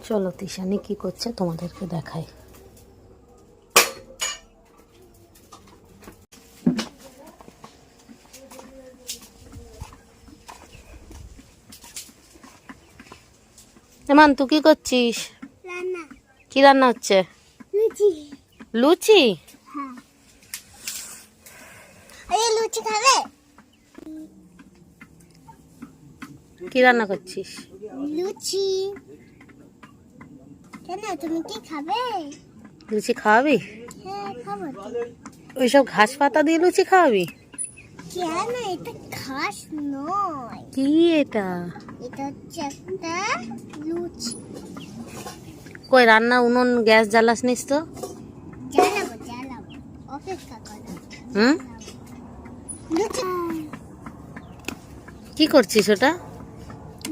চলো তিশানি কি করছে তোমাদেরকে দেখাই। এমান তুই কি করছিস? কি রান্না হচ্ছে? লুচি। লুচি খাবে? কি রান্না করছিস? লুচি। কেন তুমি কি খাবে? লুচি খাওয়াবি? হ্যাঁ খাবো তো। ওইসব ঘাস পাতা দিয়ে লুচি খাওয়াবি? কেন এটা ঘাস নয়। কি এটা? এটা হচ্ছে একটা লুচি। কই রান্না উনুন গ্যাস জ্বালাস নিস তো? জ্বালাবো অপেক্ষা করো। হুম লুচি। কি করছিস ওটা?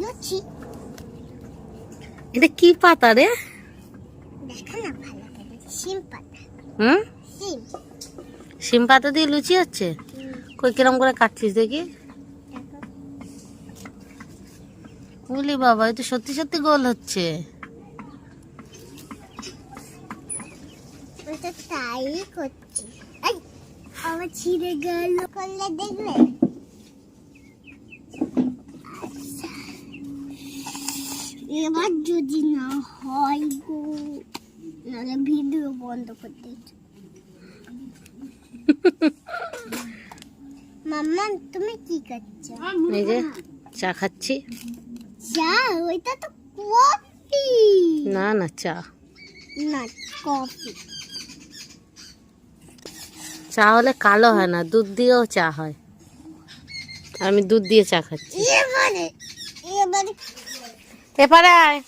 লুচি। এটা কি পাতা রে? দেখা না ভালো করে শিম পাতা। হুম শিম। শিম পাতা দিয়ে লুচি হচ্ছে? কই কিরম করে কাটছিস দেখি। বলি বাবা এটা সত্যি সত্যি গোল হচ্ছে। ওটা তাই করছি। এই আমার ছিঁড়ে গেল করলে দেখবে। আচ্ছা এবার যদি না হয় গো নাহলে ভিডিও বন্ধ করতে। মাম্মা তুমি কি করছো? এই যে চা খাচ্ছি। চা? ওইটা তো কফি। না না চা। না কফি। চা হলে কালো হয় না, দুধ দিয়েও চা হয়। আর আমি দুধ দিয়ে চা খাচ্ছি। এবারে এপারে আয়।